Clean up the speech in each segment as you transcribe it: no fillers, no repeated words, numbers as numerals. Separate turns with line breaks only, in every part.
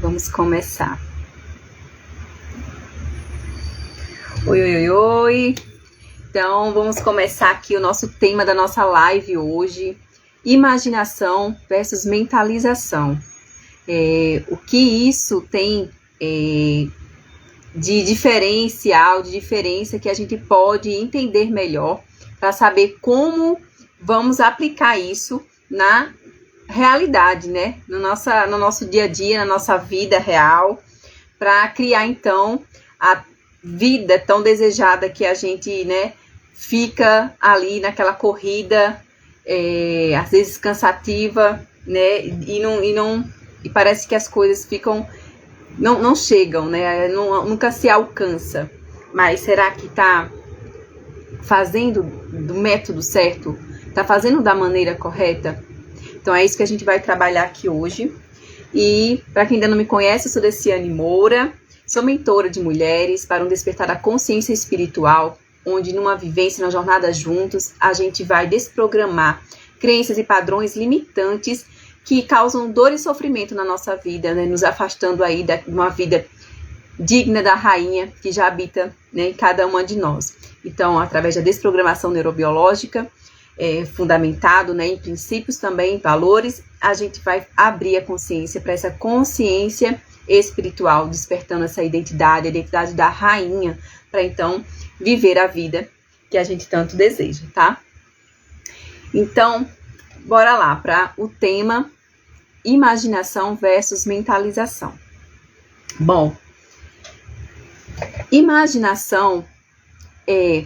Vamos começar. Oi, oi, oi, oi. Então, vamos começar aqui o nosso tema da nossa live hoje. Imaginação versus mentalização. O que isso tem de diferencial, de diferença que a gente pode entender melhor para saber como vamos aplicar isso na realidade, né? No nosso dia a dia, na nossa vida real, para criar, então, a vida tão desejada que a gente, né, fica ali naquela corrida, às vezes cansativa, né? E parece que as coisas não chegam, né? Nunca se alcança. Mas será que está fazendo do método certo? Está fazendo da maneira correta? Então é isso que a gente vai trabalhar aqui hoje. E para quem ainda não me conhece, eu sou Deciane Moura, sou mentora de mulheres para um despertar da consciência espiritual, onde numa vivência, numa jornada juntos, a gente vai desprogramar crenças e padrões limitantes que causam dor e sofrimento na nossa vida, né, nos afastando aí de uma vida digna da rainha que já habita, né, em cada uma de nós. Então, através da desprogramação neurobiológica, fundamentado, né, em princípios também, valores, a gente vai abrir a consciência para essa consciência espiritual, despertando essa identidade, a identidade da rainha, para então viver a vida que a gente tanto deseja, tá? Então, bora lá para o tema imaginação versus mentalização. Bom, imaginação é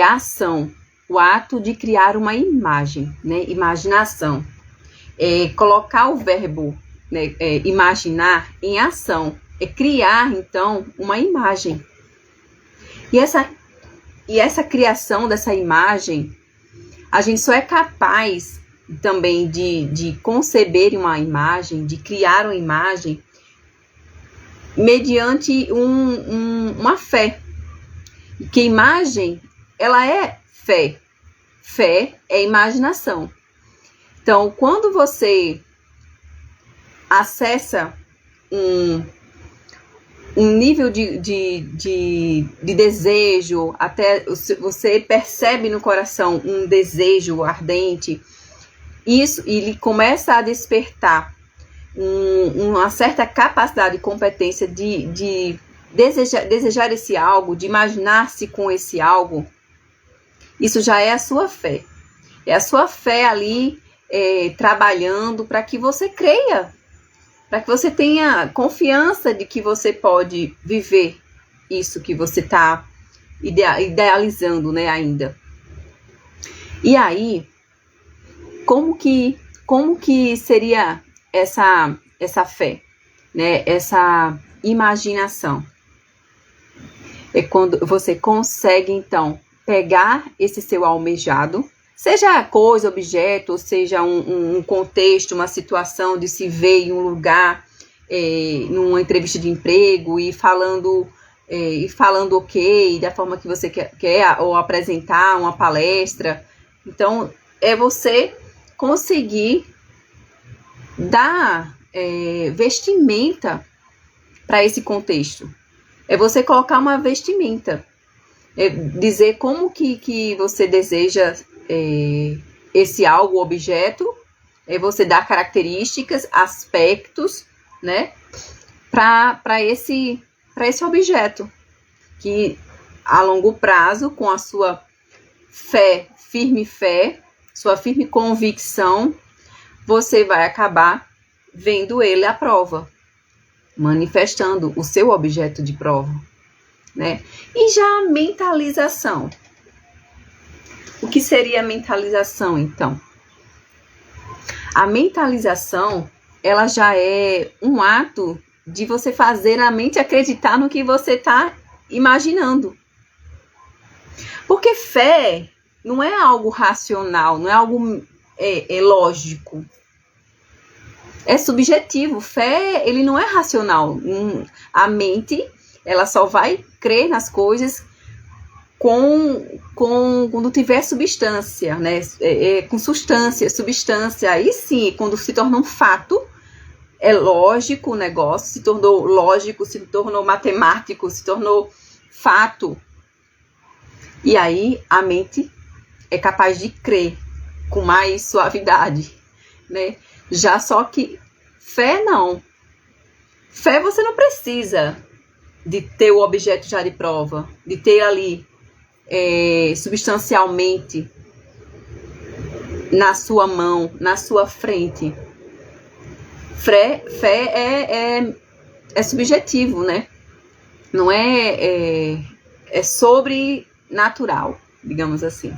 a ação, o ato de criar uma imagem, né? Imaginação é colocar o verbo, né, imaginar em ação, é criar então uma imagem. E essa criação dessa imagem, a gente só é capaz também de conceber uma imagem, de criar uma imagem, mediante uma fé. Que imagem, ela é fé. Fé é imaginação. Então, quando você acessa um nível de desejo, até você percebe no coração um desejo ardente, isso, e ele começa a despertar uma certa capacidade e competência de desejar esse algo, de imaginar-se com esse algo, isso já é a sua fé. É a sua fé ali trabalhando para que você creia, para que você tenha confiança de que você pode viver isso que você está idealizando, né, ainda. E aí, como que seria essa fé, né, essa imaginação? É quando você consegue, então, pegar esse seu almejado, seja coisa, objeto, ou seja um contexto, uma situação de se ver em um lugar, numa entrevista de emprego e falando ok, da forma que você quer, ou apresentar uma palestra. Então, é você conseguir dar vestimenta para esse contexto. É você colocar uma vestimenta. Dizer como que você deseja esse algo, objeto, você dar características, aspectos, né, para esse objeto, que a longo prazo, com a sua fé, sua firme convicção, você vai acabar vendo ele à prova, manifestando o seu objeto de prova, né? E já a mentalização. O que seria a mentalização, então? A mentalização, ela já é um ato de você fazer a mente acreditar no que você está imaginando. Porque fé não é algo racional, não é algo lógico. É subjetivo. Fé, ele não é racional. A mente, ela só vai crer nas coisas quando tiver substância, né? Com substância. Aí sim, quando se torna um fato, é lógico o negócio, se tornou lógico, se tornou matemático, se tornou fato. E aí a mente é capaz de crer com mais suavidade, né? Já só que fé não. Fé você não precisa de ter o objeto já de prova, de ter ali substancialmente na sua mão, na sua frente. Fé é subjetivo, né? Não é sobrenatural, digamos assim.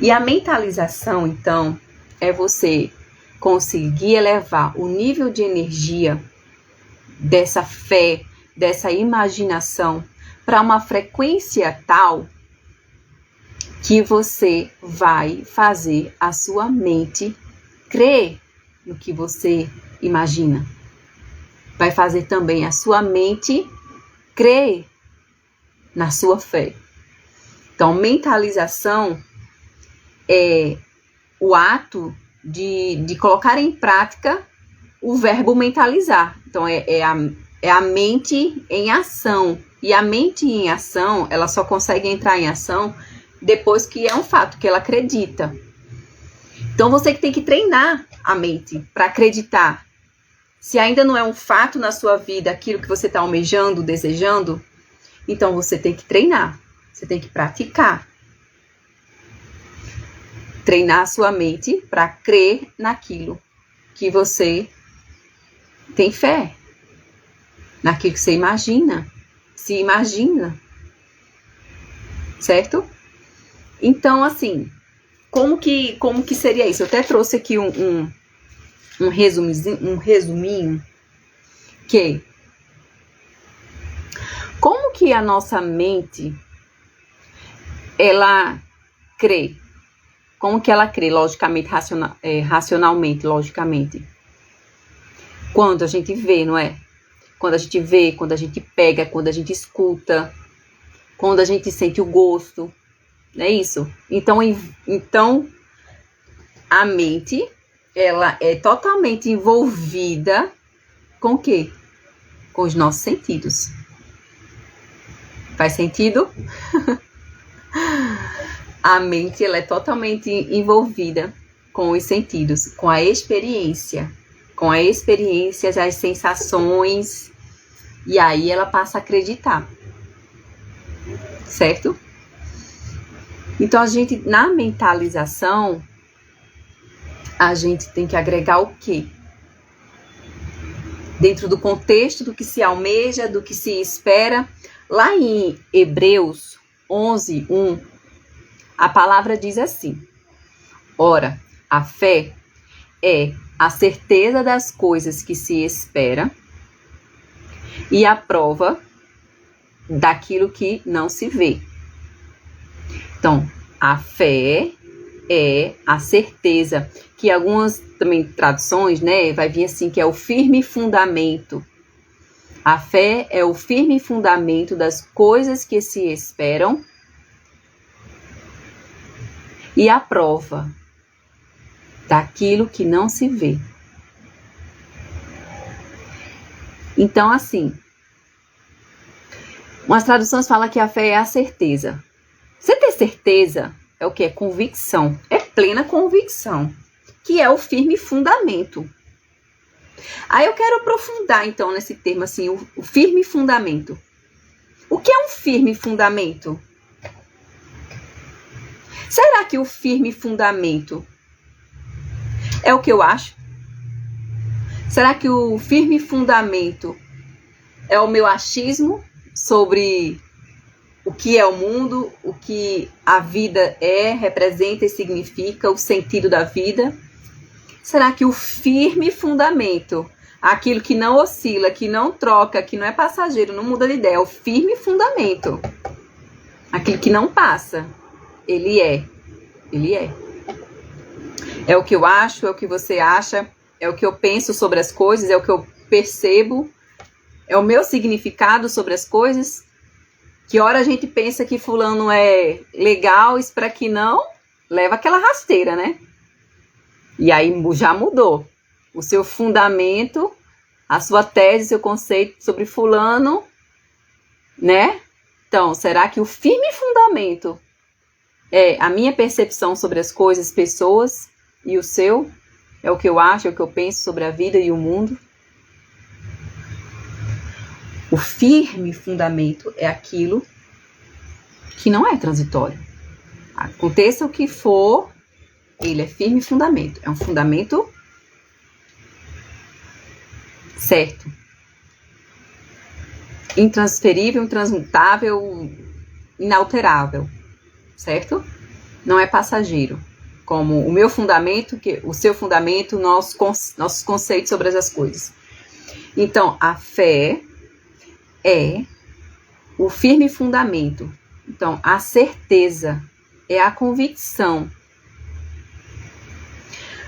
E a mentalização, então, é você conseguir elevar o nível de energia dessa fé, dessa imaginação, para uma frequência tal que você vai fazer a sua mente crer no que você imagina. Vai fazer também a sua mente crer na sua fé. Então, mentalização é o ato de colocar em prática o verbo mentalizar. Então, é a mente em ação. E a mente em ação, ela só consegue entrar em ação depois que é um fato, que ela acredita. Então, você que tem que treinar a mente para acreditar. Se ainda não é um fato na sua vida aquilo que você está almejando, desejando, então você tem que treinar. Você tem que praticar. Treinar a sua mente para crer naquilo que você tem fé. Naquilo que você imagina. Se imagina. Certo? Então, assim, como que seria isso? Eu até trouxe aqui um resuminho, que como que a nossa mente ela crê? Como que ela crê, logicamente, racionalmente, logicamente? Quando a gente vê, não é? Quando a gente vê, quando a gente pega, quando a gente escuta, quando a gente sente o gosto, não é isso? Então a mente, ela é totalmente envolvida com o quê? Com os nossos sentidos. Faz sentido? A mente, ela é totalmente envolvida com os sentidos, com a experiência, as sensações, e aí ela passa a acreditar. Certo? Então, a gente, na mentalização, a gente tem que agregar o quê? Dentro do contexto do que se almeja, do que se espera. Lá em Hebreus 11:1, a palavra diz assim: ora, a fé é a certeza das coisas que se espera e a prova daquilo que não se vê. Então, a fé é a certeza, que algumas também traduções, né, vai vir assim, que é o firme fundamento. A fé é o firme fundamento das coisas que se esperam e a prova daquilo que não se vê. Então, assim, umas traduções falam que a fé é a certeza. Você ter certeza é o que? É convicção. É plena convicção, que é o firme fundamento. Aí eu quero aprofundar, então, nesse termo, assim, o firme fundamento. O que é um firme fundamento? Será que o firme fundamento é o que eu acho? Será que o firme fundamento é o meu achismo sobre o que é o mundo, o que a vida representa e significa, o sentido da vida? Será que o firme fundamento, aquilo que não oscila, que não troca, que não é passageiro, não muda de ideia, é o firme fundamento, aquilo que não passa, ele é. É o que eu acho, é o que você acha, é o que eu penso sobre as coisas, é o que eu percebo, é o meu significado sobre as coisas. Que hora a gente pensa que fulano é legal, espera que não, leva aquela rasteira, né? E aí já mudou o seu fundamento, a sua tese, seu conceito sobre fulano, né? Então, será que o firme fundamento é a minha percepção sobre as coisas, pessoas, e o seu? É o que eu acho, é o que eu penso sobre a vida e o mundo? O firme fundamento é aquilo que não é transitório. Aconteça o que for, ele é firme fundamento. É um fundamento certo. Intransferível, intransmutável, inalterável. Certo? Não é passageiro. Como o meu fundamento, o seu fundamento, nossos conceitos sobre as coisas. Então, a fé é o firme fundamento. Então, a certeza é a convicção.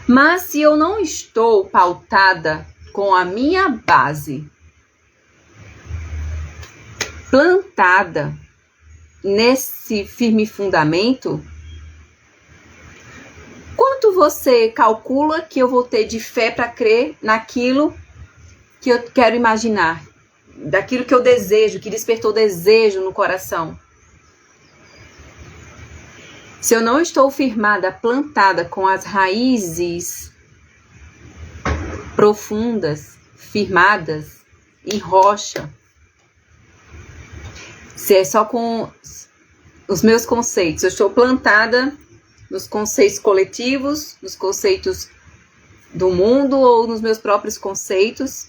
Mas se eu não estou pautada com a minha base plantada nesse firme fundamento, quanto você calcula que eu vou ter de fé para crer naquilo que eu quero imaginar, daquilo que eu desejo, que despertou desejo no coração? Se eu não estou firmada, plantada com as raízes profundas, firmadas em rocha, se é só com os meus conceitos, eu estou plantada nos conceitos coletivos, nos conceitos do mundo ou nos meus próprios conceitos,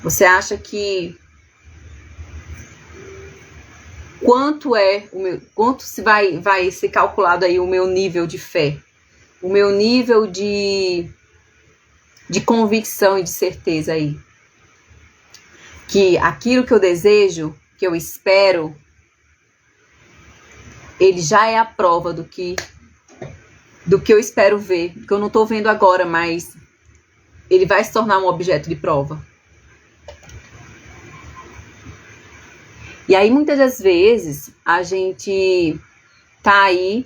você acha que quanto vai ser calculado aí o meu nível de fé, o meu nível de convicção e de certeza aí? Que aquilo que eu desejo, que eu espero, ele já é a prova do que eu espero ver, que eu não estou vendo agora, mas ele vai se tornar um objeto de prova. E aí, muitas das vezes, a gente tá aí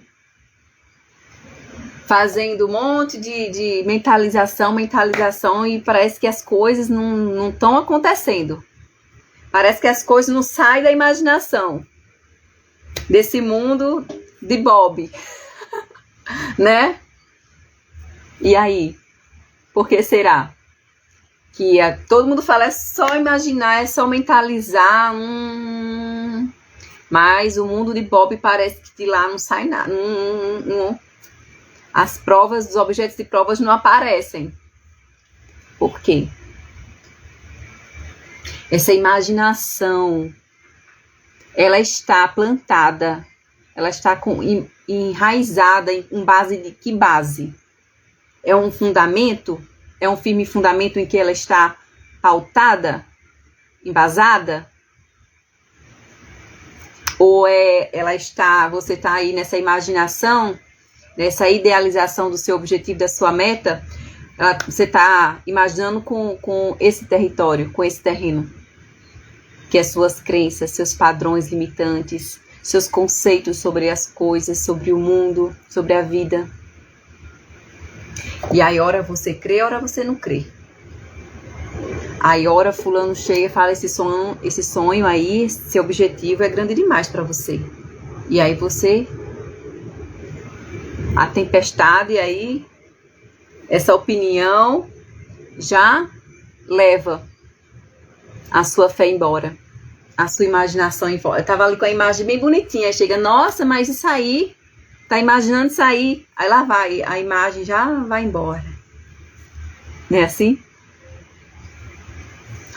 fazendo um monte de mentalização, e parece que as coisas não estão acontecendo. Parece que as coisas não saem da imaginação, desse mundo de Bob, né? E aí, por que será? Que todo mundo fala, é só imaginar, é só mentalizar, mas o mundo de Bob parece que de lá não sai nada, as provas, os objetos de provas não aparecem. Por quê? Essa imaginação, ela está plantada, ela está enraizada em base de que base? É um fundamento? É um firme fundamento em que ela está pautada, embasada? Ou você está aí nessa imaginação, nessa idealização do seu objetivo, da sua meta, você está imaginando com esse território, com esse terreno, que é suas crenças, seus padrões limitantes, seus conceitos sobre as coisas, sobre o mundo, sobre a vida. E aí, ora você crê, ora você não crê. Aí, ora fulano chega e fala, esse sonho aí, esse objetivo é grande demais para você. E aí você, a tempestade, e aí essa opinião já leva a sua fé embora, a sua imaginação embora. Eu tava ali com a imagem bem bonitinha, aí chega, nossa, mas isso aí, tá imaginando isso aí, aí lá vai, a imagem já vai embora. Não é assim?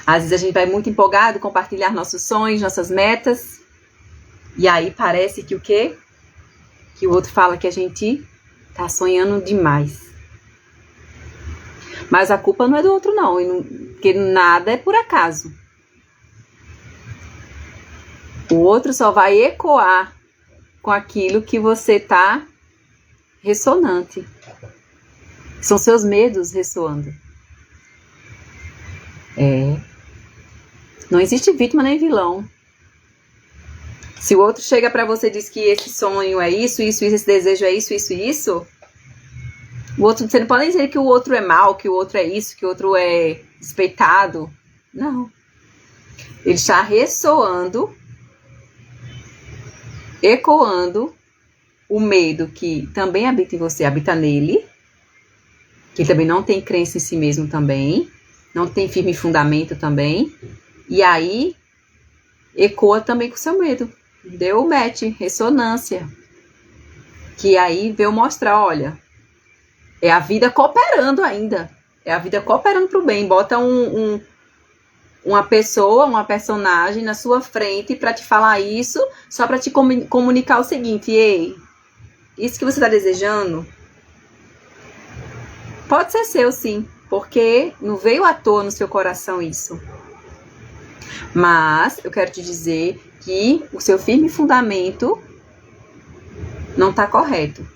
Às vezes a gente vai muito empolgado compartilhar nossos sonhos, nossas metas, e aí parece que o quê? Que o outro fala que a gente tá sonhando demais. Mas a culpa não é do outro não, porque nada é por acaso. O outro só vai ecoar com aquilo que você tá ressonante. São seus medos ressoando. Não existe vítima nem vilão. Se o outro chega pra você e diz que esse sonho é isso, esse desejo é isso, O outro, você não pode dizer que o outro é mau, que o outro é isso, que o outro é despeitado. Não. Ele está ressoando, ecoando o medo que também habita em você, habita nele, que também não tem crença em si mesmo também, não tem firme fundamento também, e aí ecoa também com o seu medo. Deu match, ressonância. Que aí veio mostrar, olha, é a vida cooperando ainda. É a vida cooperando pro bem. Bota uma pessoa, uma personagem na sua frente para te falar isso, só para te comunicar o seguinte: ei, isso que você está desejando pode ser seu, sim, porque não veio à toa no seu coração isso. Mas eu quero te dizer que o seu firme fundamento não está correto.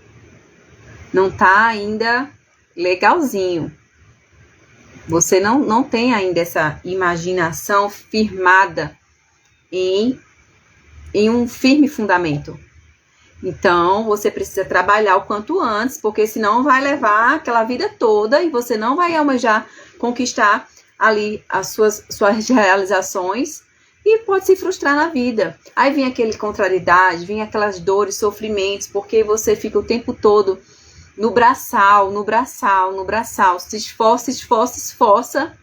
Não está ainda legalzinho. Você não tem ainda essa imaginação firmada em um firme fundamento. Então, você precisa trabalhar o quanto antes, porque senão vai levar aquela vida toda e você não vai almejar conquistar ali as suas realizações e pode se frustrar na vida. Aí vem aquela contrariedade, vem aquelas dores, sofrimentos, porque você fica o tempo todo no braçal, se esforça,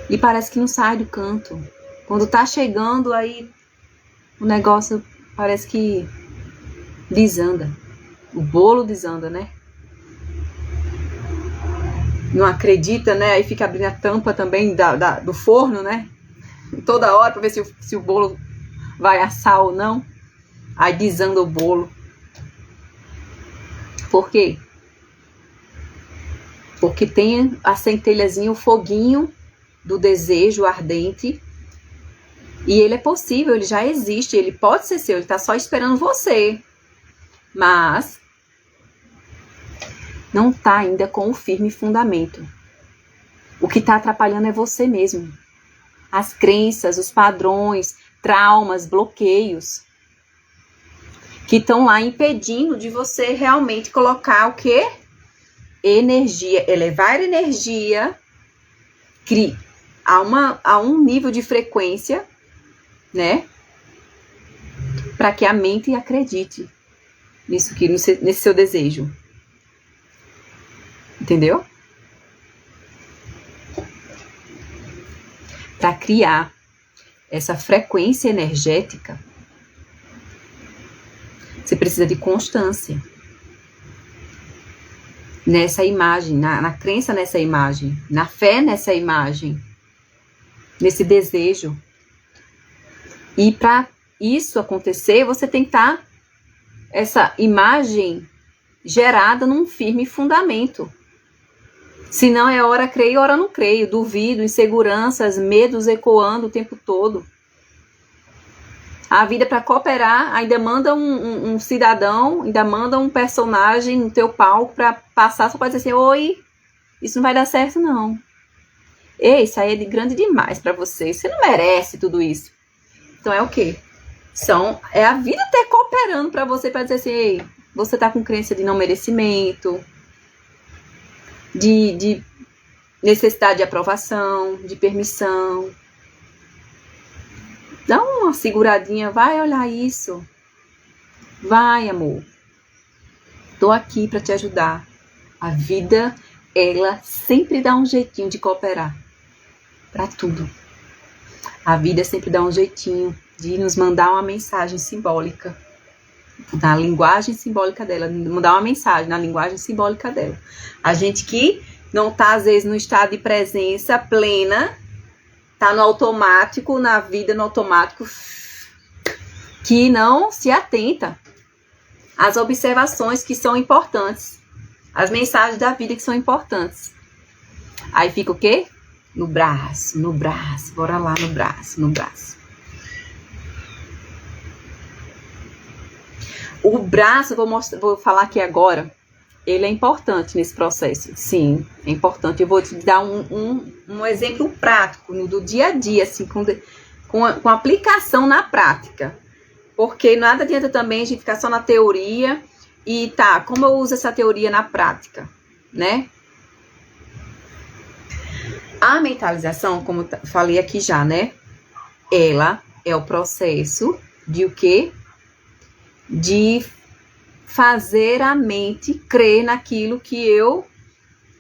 e parece que não sai do canto. Quando tá chegando, aí o negócio parece que desanda. O bolo desanda, né? Não acredita, né? Aí fica abrindo a tampa também do forno, né? Toda hora para ver se o bolo vai assar ou não. Aí desanda o bolo. Por quê? Porque tem a centelhazinha, o foguinho do desejo ardente. E ele é possível, ele já existe, ele pode ser seu, ele está só esperando você. Mas não está ainda com o firme fundamento. O que está atrapalhando é você mesmo. As crenças, os padrões, traumas, bloqueios que estão lá impedindo de você realmente colocar o quê? Energia, elevar energia a um nível de frequência, né? Para que a mente acredite nisso aqui, nesse seu desejo. Entendeu? Para criar essa frequência energética, você precisa de constância nessa imagem, na crença nessa imagem, na fé nessa imagem, nesse desejo. E para isso acontecer, você tem que estar essa imagem gerada num firme fundamento. Senão é hora creio, hora não creio, duvido, inseguranças, medos ecoando o tempo todo. A vida, para cooperar, ainda manda um cidadão, ainda manda um personagem no teu palco para passar, só pode dizer assim: oi, isso não vai dar certo não. Ei, isso aí é grande demais para você, você não merece tudo isso. Então é o quê? É a vida até cooperando para você, para dizer assim: ei, você tá com crença de não merecimento, de necessidade de aprovação, de permissão. Dá uma seguradinha, vai olhar isso. Vai, amor. Tô aqui para te ajudar. A vida, ela sempre dá um jeitinho de cooperar. Para tudo. A vida sempre dá um jeitinho de nos mandar uma mensagem simbólica. Na linguagem simbólica dela. Mandar uma mensagem na linguagem simbólica dela. A gente que não tá, às vezes, no estado de presença plena, tá no automático, na vida no automático, que não se atenta às observações que são importantes, as mensagens da vida que são importantes. Aí fica o quê? No braço, bora lá no braço. O braço, vou falar aqui agora, ele é importante nesse processo. Sim, é importante. Eu vou te dar um exemplo prático do dia a dia, assim, com aplicação na prática. Porque nada adianta também a gente ficar só na teoria E tá, como eu uso essa teoria na prática, né? A mentalização, como eu falei aqui já, né? Ela é o processo de o quê? De fazer a mente crer naquilo que eu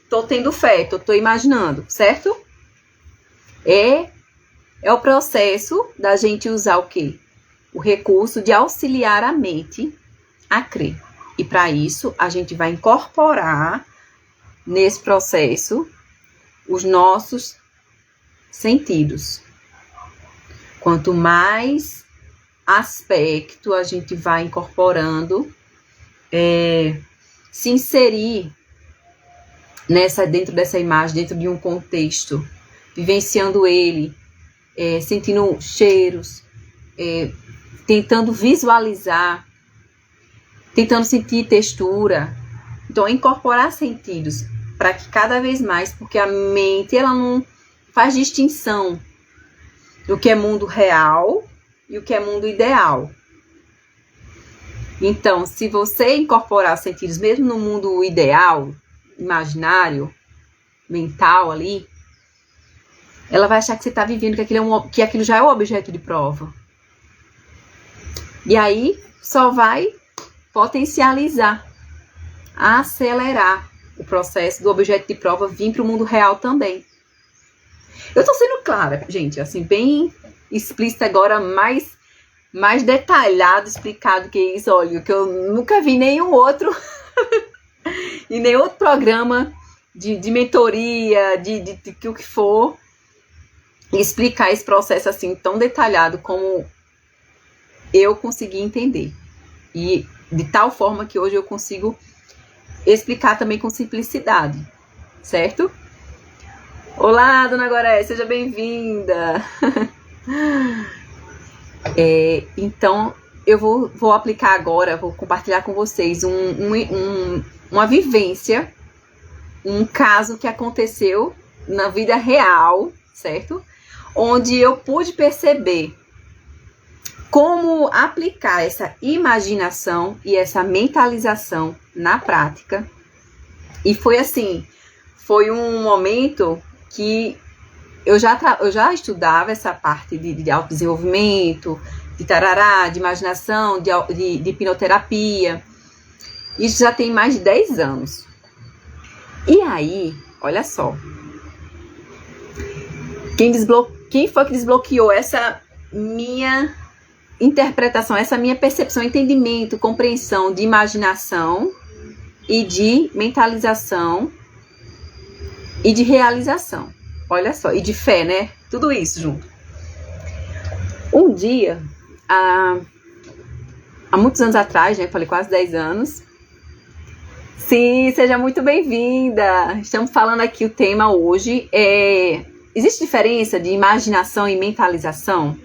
tô tendo fé, tô imaginando, certo? É o processo da gente usar o quê? O recurso de auxiliar a mente a crer. E para isso, a gente vai incorporar nesse processo os nossos sentidos. Quanto mais aspecto a gente vai incorporando, se inserir dentro dessa imagem, dentro de um contexto, vivenciando ele, sentindo cheiros, tentando visualizar, tentando sentir textura. Então, incorporar sentidos para que cada vez mais, porque a mente ela não faz distinção do que é mundo real e o que é mundo ideal. Então, se você incorporar sentidos mesmo no mundo ideal, imaginário, mental ali, ela vai achar que você está vivendo que aquilo já é o objeto de prova. E aí só vai potencializar, acelerar o processo do objeto de prova vir para o mundo real também. Eu tô sendo clara, gente, assim, bem explícita agora, mais detalhado, explicado que isso, olha, que eu nunca vi nenhum outro, em nenhum outro programa de mentoria, de o que for, explicar esse processo assim, tão detalhado como eu consegui entender. E de tal forma que hoje eu consigo explicar também com simplicidade, certo? Olá, Dona Goré, seja bem-vinda! Então, eu vou aplicar agora, vou compartilhar com vocês uma vivência, um caso que aconteceu na vida real, certo? Onde eu pude perceber como aplicar essa imaginação e essa mentalização na prática. E foi assim, foi um momento que eu já estudava essa parte de autodesenvolvimento, de tarará, de imaginação, de hipnoterapia. Isso já tem mais de 10 anos. E aí, olha só. Quem foi que desbloqueou essa minha interpretação, essa minha percepção, entendimento, compreensão de imaginação e de mentalização e de realização? Olha só, e de fé, né? Tudo isso junto. Um dia, há muitos anos atrás, né? Falei quase 10 anos. Sim, seja muito bem-vinda. Estamos falando aqui, o tema hoje existe diferença de imaginação e mentalização?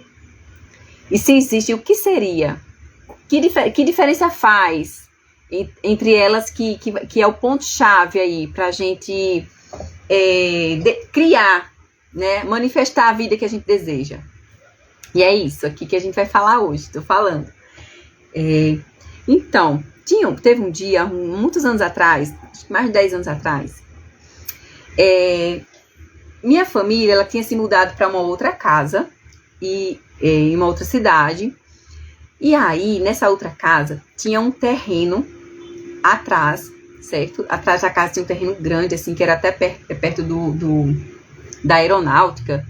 E se existe, o que seria? Que diferença faz entre elas que é o ponto-chave aí para a gente criar, né? Manifestar a vida que a gente deseja. E é isso aqui que a gente vai falar hoje, estou falando. Então, teve um dia, muitos anos atrás, mais de 10 anos atrás, minha família ela tinha se mudado para uma outra casa, em uma outra cidade, e aí, nessa outra casa, tinha um terreno atrás, certo? Atrás da casa tinha um terreno grande, assim, que era até perto da aeronáutica,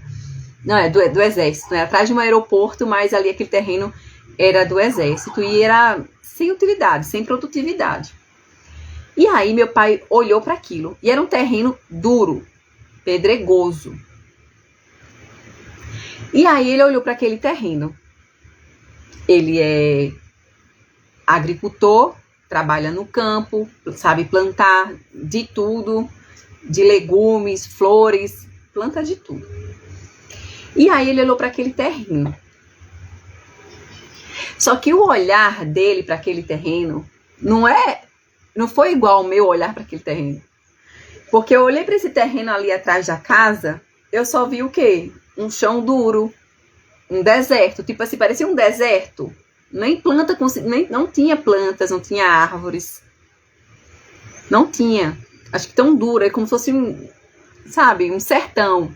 não, do exército, né? Atrás de um aeroporto, mas ali aquele terreno era do exército, e era sem utilidade, sem produtividade. E aí, meu pai olhou para aquilo, e era um terreno duro, pedregoso. E aí ele olhou para aquele terreno. Ele é agricultor, trabalha no campo, sabe plantar de tudo, de legumes, flores, planta de tudo. E aí ele olhou para aquele terreno. Só que o olhar dele para aquele terreno não foi igual ao meu olhar para aquele terreno. Porque eu olhei para esse terreno ali atrás da casa, eu só vi o quê? Um chão duro, um deserto, tipo assim, parecia um deserto, Nem planta, não tinha plantas, não tinha árvores. Não tinha. Acho que tão dura, é como se fosse sabe, um sertão.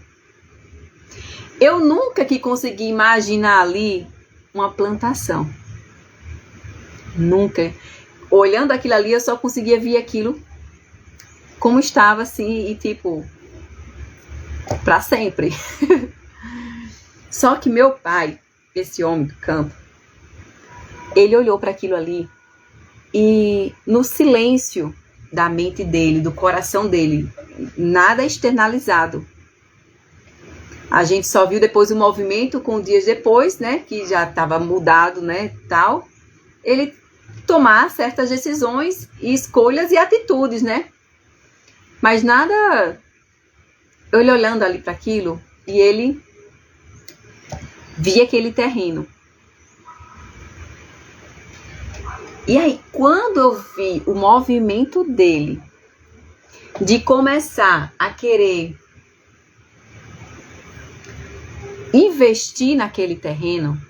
Eu nunca que consegui imaginar ali uma plantação. Nunca. Olhando aquilo ali, eu só conseguia ver aquilo como estava assim e tipo, para sempre. Só que meu pai, esse homem do campo, ele olhou para aquilo ali e no silêncio da mente dele, do coração dele, nada externalizado. A gente só viu depois o movimento com dias depois, né, que já estava mudado, né, tal. Ele tomar certas decisões e escolhas e atitudes, né? Mas nada, ele olhando ali para aquilo e ele via aquele terreno. E aí, quando eu vi o movimento dele de começar a querer investir naquele terreno,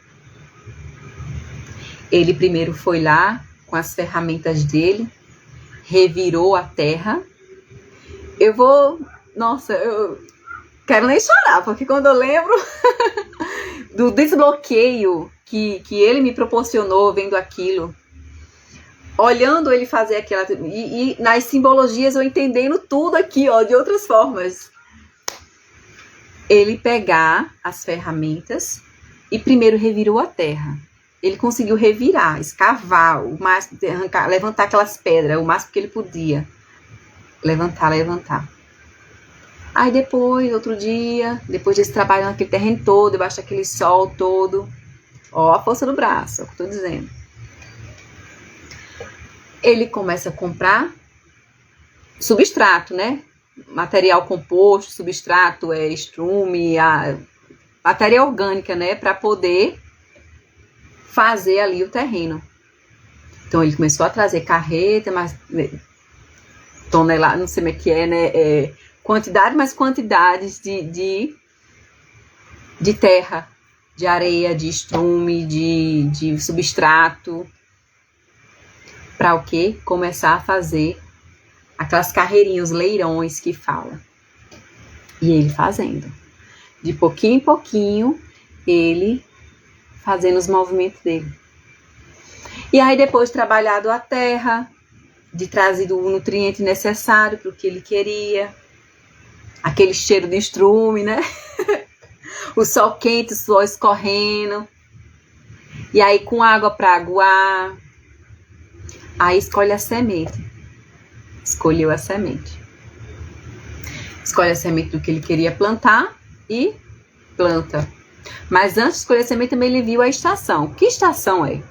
ele primeiro foi lá com as ferramentas dele, revirou a terra. Eu quero nem chorar, porque quando eu lembro do desbloqueio que ele me proporcionou vendo aquilo, olhando ele fazer aquela, e nas simbologias eu entendendo tudo aqui, ó, de outras formas. Ele pegar as ferramentas e primeiro revirou a terra. Ele conseguiu revirar, escavar o máximo, arrancar, levantar aquelas pedras, o máximo que ele podia. Levantar. Aí depois, outro dia, depois desse trabalho naquele terreno todo, debaixo daquele sol todo, ó a força do braço, é o que eu tô dizendo. Ele começa a comprar substrato, né? Material composto, substrato, estrume, matéria orgânica, né? Para poder fazer ali o terreno. Então ele começou a trazer carreta, mas tonelada, não sei como é que é, né? Quantidade, mais quantidades de terra, de areia, de estrume, de substrato. Para o quê? Começar a fazer aquelas carreirinhas, os leirões que fala. E ele fazendo. De pouquinho em pouquinho, ele fazendo os movimentos dele. E aí depois trabalhado a terra, de trazido o nutriente necessário para o que ele queria. Aquele cheiro de estrume, né? O sol quente, o suor escorrendo. E aí com água para aguar. Aí escolhe a semente. Escolheu a semente. Escolhe a semente do que ele queria plantar e planta. Mas antes de escolher a semente, também ele viu a estação. Que estação é?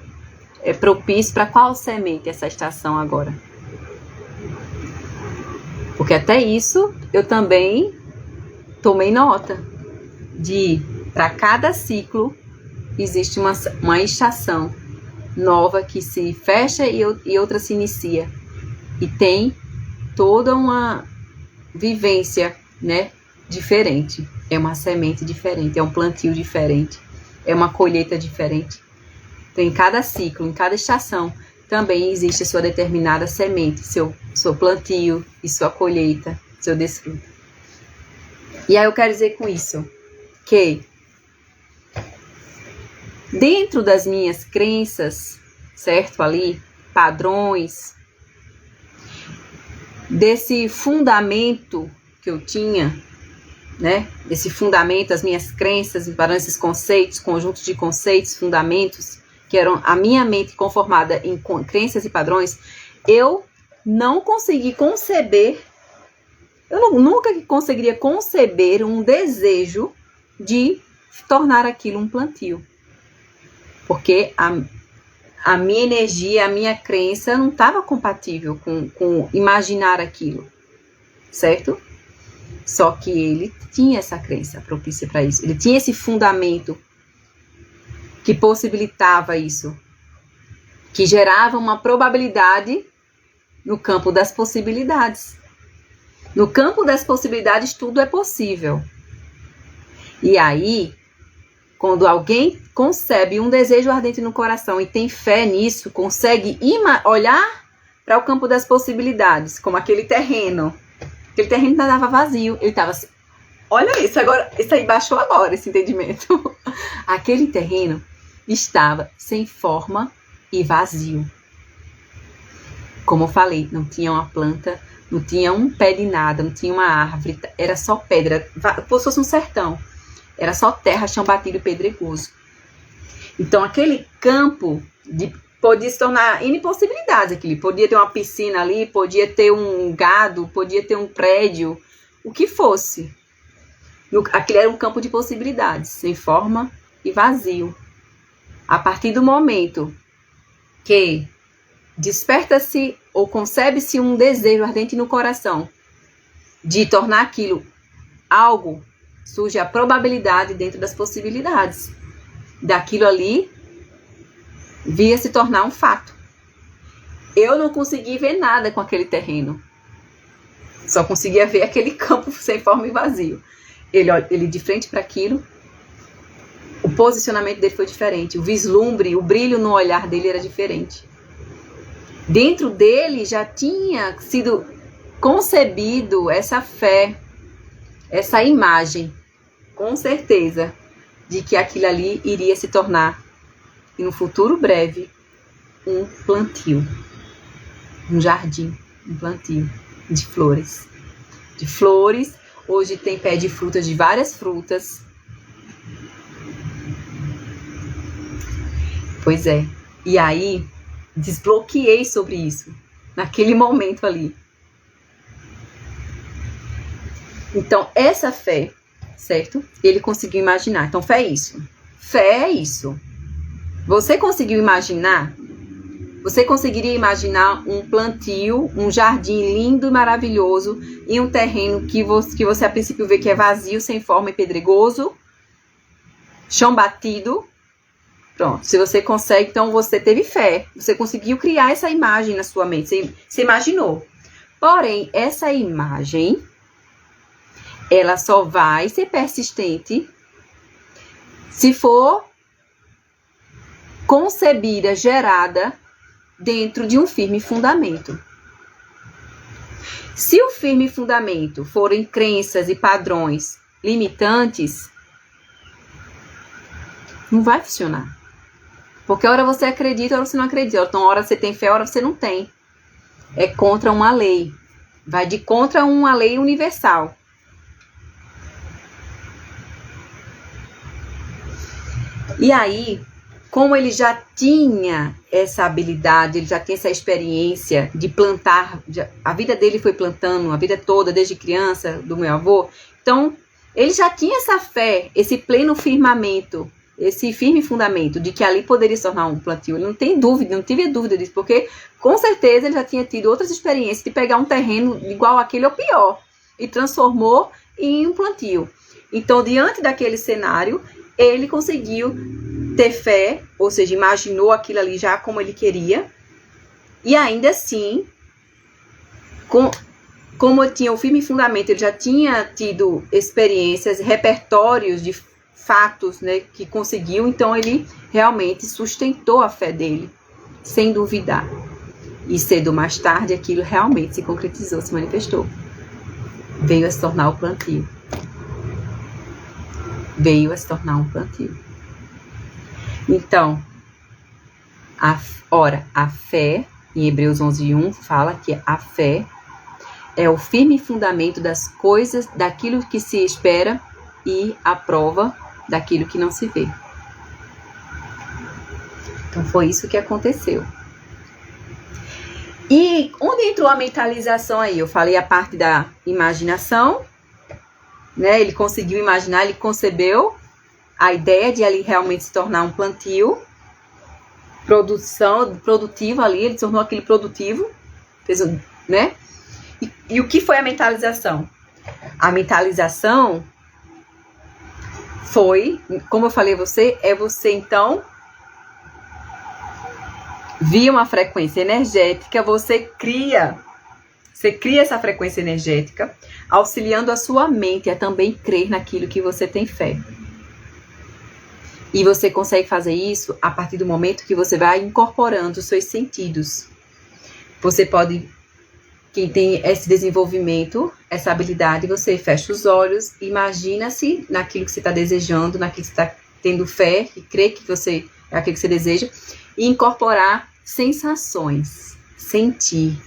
É propício para qual semente essa estação agora? Porque até isso eu também tomei nota de para cada ciclo existe uma estação nova que se fecha e outra se inicia. E tem toda uma vivência, né, diferente. É uma semente diferente, é um plantio diferente, é uma colheita diferente. Então, em cada ciclo, em cada estação, também existe a sua determinada semente, seu plantio e sua colheita, seu desfruto. E aí eu quero dizer com isso que dentro das minhas crenças, certo, ali, padrões, desse fundamento que eu tinha, né, desse fundamento, as minhas crenças, esses conceitos, conjuntos de conceitos, fundamentos, que eram a minha mente conformada em crenças e padrões, eu não consegui conceber, nunca conseguiria conceber um desejo de tornar aquilo um plantio. Porque a minha energia, a minha crença não estava compatível com imaginar aquilo, certo? Só que ele tinha essa crença propícia para isso. Ele tinha esse fundamento que possibilitava isso, que gerava uma probabilidade no campo das possibilidades. No campo das possibilidades, tudo é possível. E aí, Quando alguém concebe um desejo ardente no coração e tem fé nisso, consegue olhar para o campo das possibilidades, como aquele terreno. Aquele terreno estava vazio. Ele estava assim, olha isso, agora, isso aí baixou agora, esse entendimento. Aquele terreno estava sem forma e vazio. Como eu falei, não tinha uma planta, não tinha um pé de nada, não tinha uma árvore, era só pedra, como se fosse um sertão. Era só terra, chão batido e pedregoso. Então, aquele campo podia se tornar impossibilidades. Podia ter uma piscina ali, podia ter um gado, podia ter um prédio, o que fosse. Aquele era um campo de possibilidades, sem forma e vazio. A partir do momento que desperta-se ou concebe-se um desejo ardente no coração de tornar aquilo algo, surge a probabilidade dentro das possibilidades. Daquilo ali via se tornar um fato. Eu não consegui ver nada com aquele terreno. Só conseguia ver aquele campo sem forma e vazio. Ele de frente para aquilo, o posicionamento dele foi diferente. O vislumbre, o brilho no olhar dele era diferente. Dentro dele já tinha sido concebido essa fé, essa imagem, com certeza, de que aquilo ali iria se tornar, em um futuro breve, um plantio, um jardim, um plantio de flores. De flores, hoje tem pé de frutas, de várias frutas. Pois é, e aí desbloqueei sobre isso, naquele momento ali. Então, essa fé, certo? Ele conseguiu imaginar. Então, fé é isso. Fé é isso. Você conseguiu imaginar? Você conseguiria imaginar um plantio, um jardim lindo e maravilhoso em um terreno que você a princípio vê que é vazio, sem forma e pedregoso, chão batido? Pronto, se você consegue, então você teve fé. Você conseguiu criar essa imagem na sua mente. Você imaginou. Porém, essa imagem, ela só vai ser persistente se for concebida, gerada dentro de um firme fundamento. Se o firme fundamento forem crenças e padrões limitantes, não vai funcionar. Porque a hora você acredita, a hora você não acredita. Então, a hora você tem fé, a hora você não tem. É contra uma lei. Vai de contra uma lei universal. E aí, como ele já tinha essa habilidade, ele já tinha essa experiência de plantar, a vida dele foi plantando, a vida toda, desde criança, do meu avô. Então, ele já tinha essa fé, esse pleno firmamento, esse firme fundamento de que ali poderia se tornar um plantio. Ele não tem dúvida, não tive dúvida disso, porque com certeza ele já tinha tido outras experiências de pegar um terreno igual àquele ou pior e transformou em um plantio. Então, diante daquele cenário, ele conseguiu ter fé, ou seja, imaginou aquilo ali já como ele queria, e ainda assim, como ele tinha o firme fundamento, ele já tinha tido experiências, repertórios de fatos, né, que conseguiu, então ele realmente sustentou a fé dele, sem duvidar. E cedo ou mais tarde, aquilo realmente se concretizou, se manifestou. Veio a se tornar o plantio. Veio a se tornar um plantio. Então, a fé, em Hebreus 11:1, fala que a fé é o firme fundamento das coisas, daquilo que se espera e a prova daquilo que não se vê. Então, foi isso que aconteceu. E onde entrou a mentalização aí? Eu falei a parte da imaginação, né? Ele conseguiu imaginar, ele concebeu a ideia de ali realmente se tornar um plantio, produtivo ali, ele se tornou aquele produtivo, né? E o que foi a mentalização? A mentalização foi, como eu falei a você, é você então, via uma frequência energética, você cria essa frequência energética, auxiliando a sua mente a também crer naquilo que você tem fé. E você consegue fazer isso a partir do momento que você vai incorporando os seus sentidos. Você pode, quem tem esse desenvolvimento, essa habilidade, você fecha os olhos, imagina-se naquilo que você está desejando, naquilo que você está tendo fé, e crê que você é aquilo que você deseja, e incorporar sensações, sentir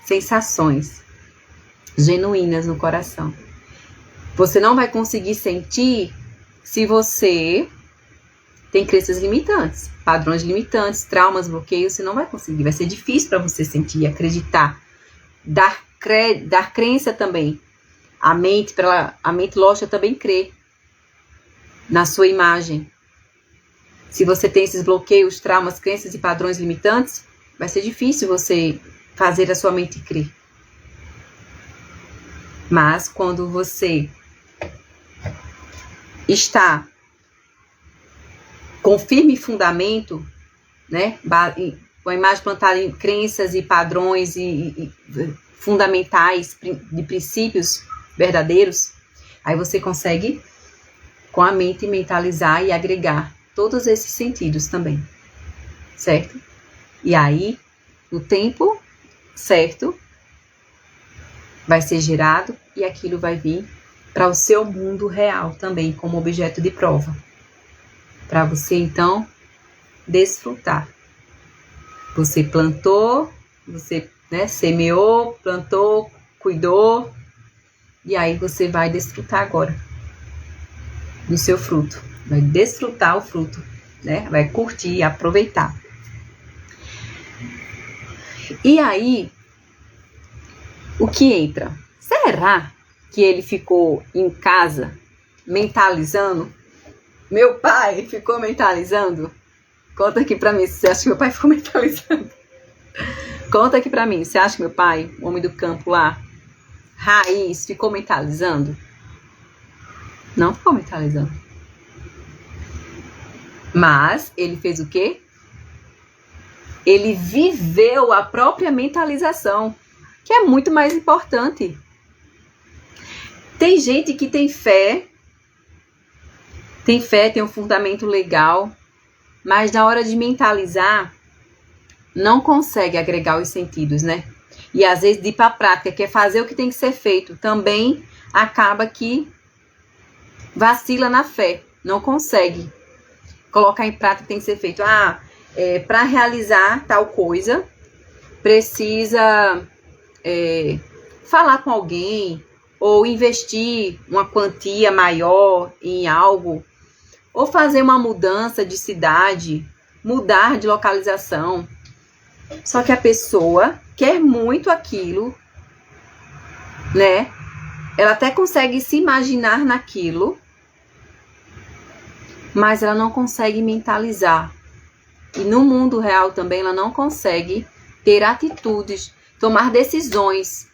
sensações genuínas no coração. Você não vai conseguir sentir se você tem crenças limitantes, padrões limitantes, traumas, bloqueios, você não vai conseguir. Vai ser difícil para você sentir, acreditar, dar crença também. A mente lógica também crê na sua imagem. Se você tem esses bloqueios, traumas, crenças e padrões limitantes, vai ser difícil você fazer a sua mente crer. Mas quando você está com firme fundamento, né, com a imagem plantada em crenças e padrões e fundamentais de princípios verdadeiros, aí você consegue com a mente mentalizar e agregar todos esses sentidos também, certo? E aí, no tempo certo, vai ser gerado e aquilo vai vir para o seu mundo real também, como objeto de prova. Para você, então, desfrutar. Você plantou, você semeou, plantou, cuidou, e aí você vai desfrutar agora do seu fruto. Vai desfrutar o fruto, né? Vai curtir, aproveitar. E aí, o que entra? Será que ele ficou em casa mentalizando? Meu pai ficou mentalizando? Conta aqui pra mim se você acha que meu pai ficou mentalizando. Conta aqui pra mim, você acha que meu pai, o homem do campo lá, raiz, ficou mentalizando? Não ficou mentalizando. Mas ele fez o quê? Ele viveu a própria mentalização, que é muito mais importante. Tem gente que tem fé, tem um fundamento legal, mas na hora de mentalizar, não consegue agregar os sentidos, né? E às vezes de ir para a prática, que é fazer o que tem que ser feito, também acaba que vacila na fé, não consegue colocar em prática o que tem que ser feito. Para realizar tal coisa, precisa falar com alguém, ou investir uma quantia maior em algo, ou fazer uma mudança de cidade, mudar de localização. Só que a pessoa quer muito aquilo, né? Ela até consegue se imaginar naquilo, mas ela não consegue mentalizar. E no mundo real também ela não consegue ter atitudes, tomar decisões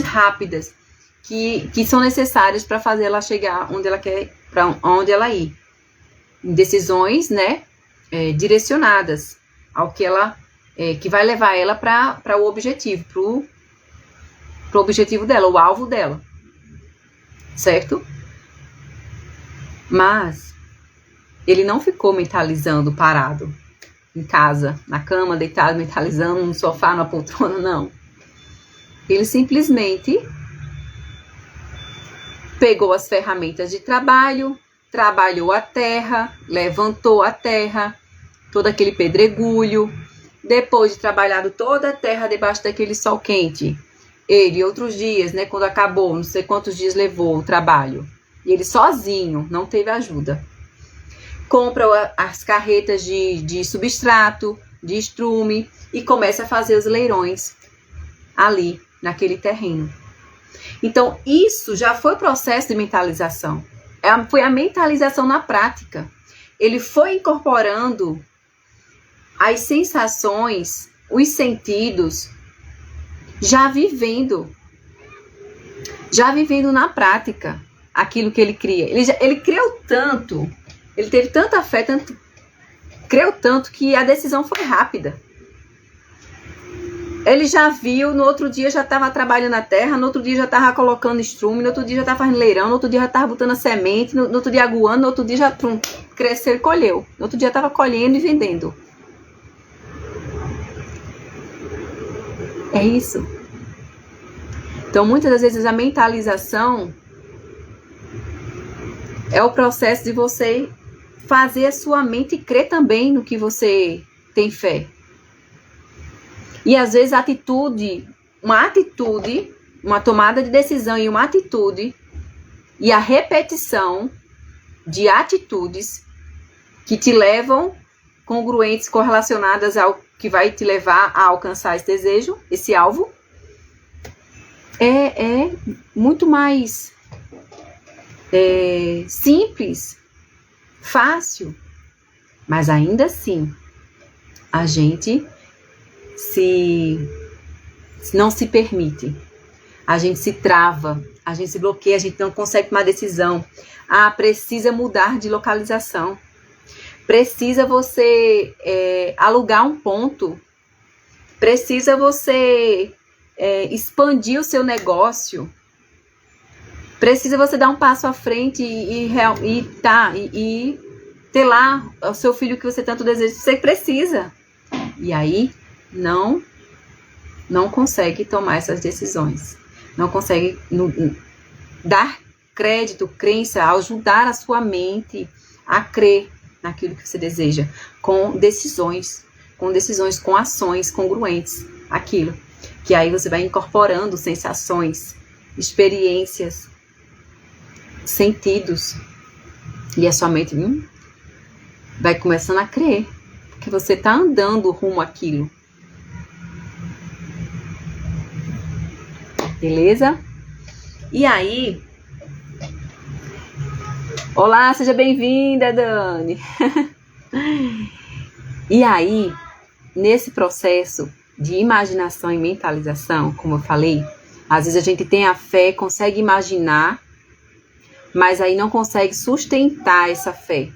rápidas, que são necessárias para fazer ela chegar onde ela quer, para onde ela ir. Decisões, né, direcionadas ao que ela, que vai levar ela para o objetivo, pro objetivo dela, o alvo dela, certo? Mas ele não ficou mentalizando parado em casa, na cama, deitado, mentalizando no sofá, na poltrona, não. Ele simplesmente pegou as ferramentas de trabalho, trabalhou a terra, levantou a terra, todo aquele pedregulho. Depois de trabalhado toda a terra debaixo daquele sol quente, ele outros dias, né, quando acabou, não sei quantos dias levou o trabalho, e ele sozinho, não teve ajuda, compra as carretas de substrato, de estrume, e começa a fazer os leirões ali, naquele terreno. Então, isso já foi processo de mentalização. Foi a mentalização na prática. Ele foi incorporando as sensações, os sentidos, já vivendo na prática aquilo que ele cria. Ele creu tanto, ele teve tanta fé, creu tanto que a decisão foi rápida. Ele já viu, no outro dia já estava trabalhando na terra, no outro dia já estava colocando estrume, no outro dia já estava fazendo leirão, no outro dia já estava botando a semente, no outro dia aguando, no outro dia já cresceu e colheu. No outro dia estava colhendo e vendendo. É isso. Então, muitas das vezes a mentalização é o processo de você fazer a sua mente crer também no que você tem fé. E às vezes uma tomada de decisão e uma atitude e a repetição de atitudes que te levam congruentes, correlacionadas ao que vai te levar a alcançar esse desejo, esse alvo, é muito mais simples, fácil, mas ainda assim a gente não se permite, a gente se trava, a gente se bloqueia, a gente não consegue tomar decisão. Precisa mudar de localização, precisa você alugar um ponto, precisa você expandir o seu negócio, precisa você dar um passo à frente e ter lá o seu filho que você tanto deseja. Você precisa. E aí não consegue tomar essas decisões. Não consegue dar crédito, crença, ajudar a sua mente a crer naquilo que você deseja, com decisões, com ações congruentes, aquilo. Que aí você vai incorporando sensações, experiências, sentidos, e a sua mente vai começando a crer, porque você está andando rumo àquilo. Beleza? E aí, olá, seja bem-vinda, Dani. E aí, nesse processo de imaginação e mentalização, como eu falei, às vezes a gente tem a fé, consegue imaginar, mas aí não consegue sustentar essa fé.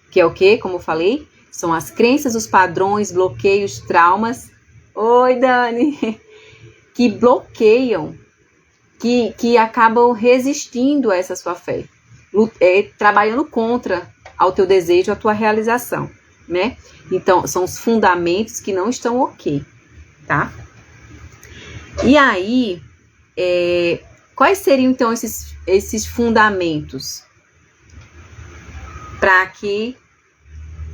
Que é o quê? Como eu falei, são as crenças, os padrões, bloqueios, traumas. Oi, Dani! Que bloqueiam, que acabam resistindo a essa sua fé, trabalhando contra ao teu desejo, a tua realização, né? Então, são os fundamentos que não estão ok, tá? E aí, quais seriam, então, esses fundamentos para que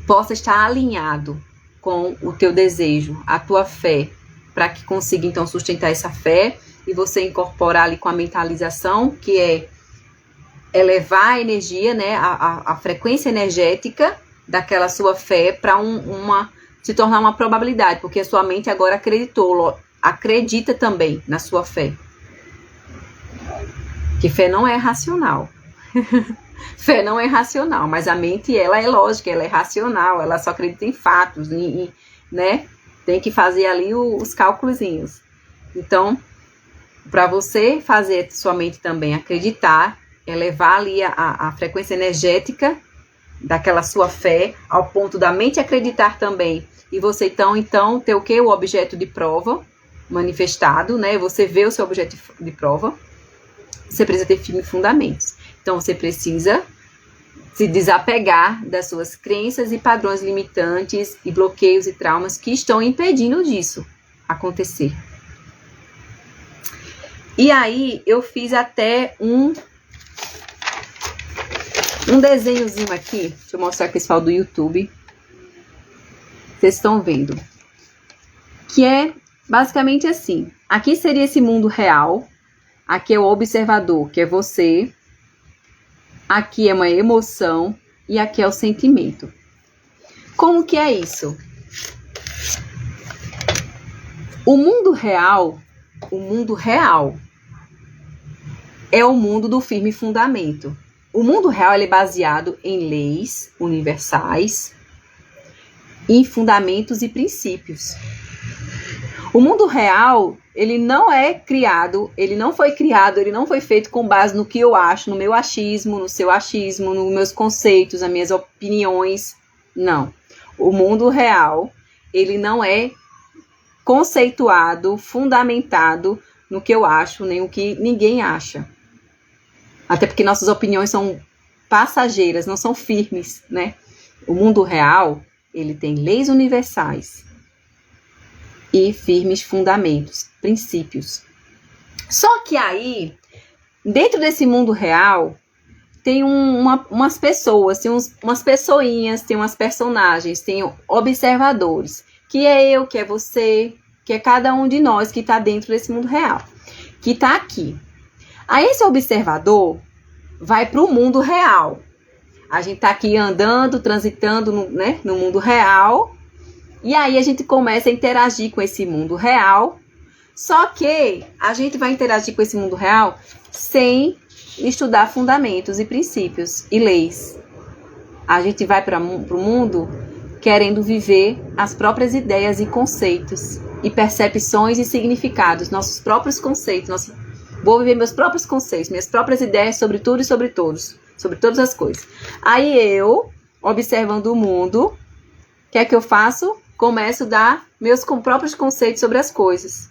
possa estar alinhado com o teu desejo, a tua fé, para que consiga, então, sustentar essa fé e você incorporar ali com a mentalização, que é elevar a energia, né, a frequência energética daquela sua fé para se tornar uma probabilidade, porque a sua mente agora acredita também na sua fé. Que fé não é racional. Fé não é racional, mas a mente, ela é lógica, ela é racional, ela só acredita em fatos, né? Tem que fazer ali os cálculozinhos. Então, para você fazer sua mente também acreditar, elevar ali a frequência energética daquela sua fé, ao ponto da mente acreditar também, e você então ter o quê? O objeto de prova manifestado, né? Você vê o seu objeto de prova, você precisa ter firmes fundamentos. Então, você precisa se desapegar das suas crenças e padrões limitantes e bloqueios e traumas que estão impedindo disso acontecer. E aí, eu fiz até um desenhozinho aqui. Deixa eu mostrar aqui esse pessoal do YouTube. Vocês estão vendo. Que é basicamente assim. Aqui seria esse mundo real. Aqui é o observador, que é você. Aqui é uma emoção. E aqui é o sentimento. Como que é isso? O mundo real é o mundo do firme fundamento. O mundo real ele é baseado em leis universais, em fundamentos e princípios. O mundo real, ele não é criado, ele não foi criado, ele não foi feito com base no que eu acho, no meu achismo, no seu achismo, nos meus conceitos, nas minhas opiniões. Não. O mundo real, ele não é conceituado, fundamentado no que eu acho, nem o que ninguém acha. Até porque nossas opiniões são passageiras, não são firmes, né? O mundo real, ele tem leis universais e firmes fundamentos, princípios. Só que aí, dentro desse mundo real, tem umas pessoas, tem umas pessoinhas, tem umas personagens, tem observadores, que é eu, que é você, que é cada um de nós que está dentro desse mundo real, que está aqui. Aí esse observador vai para o mundo real. A gente está aqui andando, transitando no mundo real, e aí a gente começa a interagir com esse mundo real, só que a gente vai interagir com esse mundo real sem estudar fundamentos e princípios e leis. A gente vai para o mundo querendo viver as próprias ideias e conceitos, e percepções e significados, nossos próprios conceitos. Vou viver meus próprios conceitos, minhas próprias ideias sobre tudo e sobre todos, sobre todas as coisas. Aí eu, observando o mundo, o que é que eu faço? Começo a dar meus próprios conceitos sobre as coisas.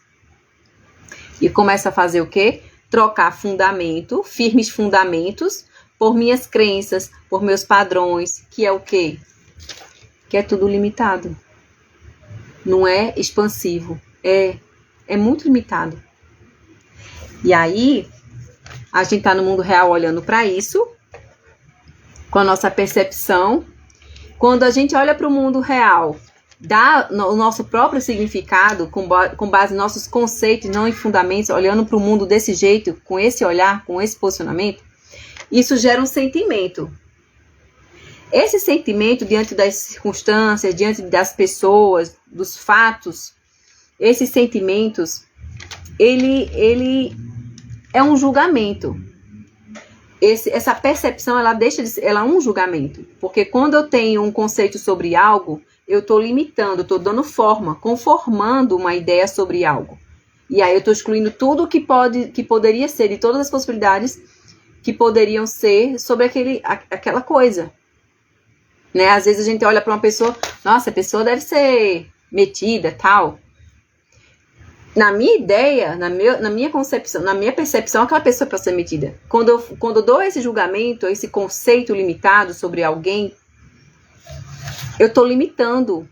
E começo a fazer o quê? Trocar fundamento, firmes fundamentos, por minhas crenças, por meus padrões, que é o quê? Que é tudo limitado. Não é expansivo, é muito limitado. E aí, a gente está no mundo real olhando para isso, com a nossa percepção. Quando a gente olha para o mundo real, dá o nosso próprio significado, com base nos nossos conceitos, não em fundamentos, olhando para o mundo desse jeito, com esse olhar, com esse posicionamento, isso gera um sentimento. Esse sentimento, diante das circunstâncias, diante das pessoas, dos fatos, esses sentimentos, ele é um julgamento. Essa percepção, ela é um julgamento. Porque quando eu tenho um conceito sobre algo, eu estou limitando, estou dando forma, conformando uma ideia sobre algo. E aí eu estou excluindo tudo que poderia ser, e todas as possibilidades que poderiam ser sobre aquela coisa. Né? Às vezes a gente olha para uma pessoa, nossa, a pessoa deve ser metida, tal. Na minha ideia, na minha concepção, na minha percepção, aquela pessoa é para ser metida. Quando eu dou esse julgamento, esse conceito limitado sobre alguém, eu estou limitando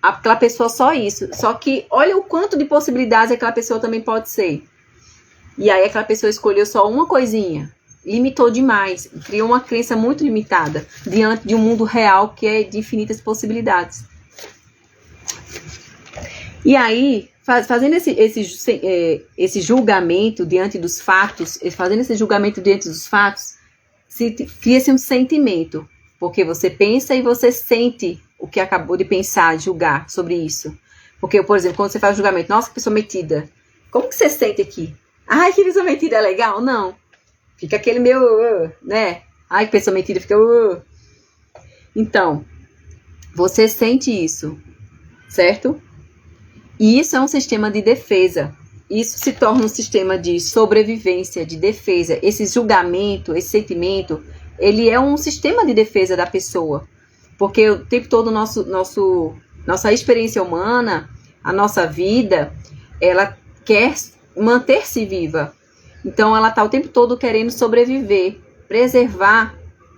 aquela pessoa só isso. Só que olha o quanto de possibilidades aquela pessoa também pode ser. E aí aquela pessoa escolheu só uma coisinha. Limitou demais. Criou uma crença muito limitada diante de um mundo real que é de infinitas possibilidades. E aí, fazendo esse julgamento diante dos fatos, cria-se um sentimento. Porque você pensa e você sente o que acabou de pensar, julgar sobre isso. Porque, por exemplo, quando você faz julgamento, nossa, que pessoa metida. Como que você sente aqui? Ai, que pessoa metida é legal? Não. Fica aquele meu, né? Ai, que pessoa metida, fica... Então, você sente isso, certo? E isso é um sistema de defesa. Isso se torna um sistema de sobrevivência, de defesa. Esse julgamento, esse sentimento, ele é um sistema de defesa da pessoa. Porque o tempo todo nossa experiência humana, a nossa vida, ela quer manter-se viva. Então, ela está o tempo todo querendo sobreviver, preservar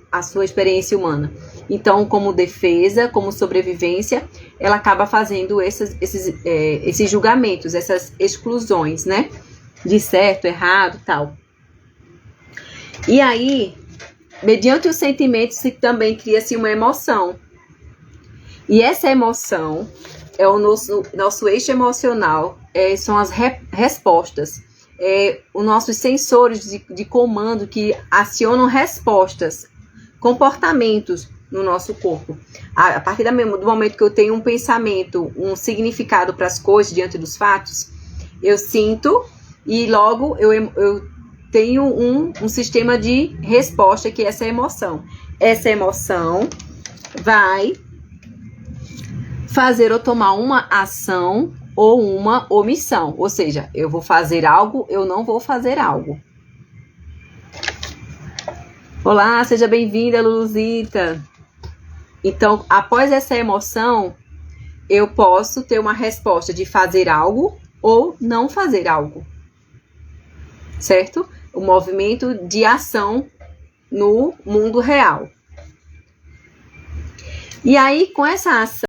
a sua experiência humana. Então, como defesa, como sobrevivência, ela acaba fazendo esses julgamentos, essas exclusões, né? De certo, errado, tal. E aí, mediante os sentimentos, também cria-se uma emoção. E essa emoção é o nosso eixo emocional, são as respostas. Os nossos sensores de comando que acionam respostas, comportamentos no nosso corpo. A partir do momento que eu tenho um pensamento, um significado para as coisas diante dos fatos, eu sinto e logo eu tenho um sistema de resposta, que é essa emoção. Essa emoção vai fazer eu tomar uma ação ou uma omissão. Ou seja, eu vou fazer algo, eu não vou fazer algo. Olá, seja bem-vinda, Luluzita. Então, após essa emoção, eu posso ter uma resposta de fazer algo ou não fazer algo, certo? O movimento de ação no mundo real. E aí, com essa ação,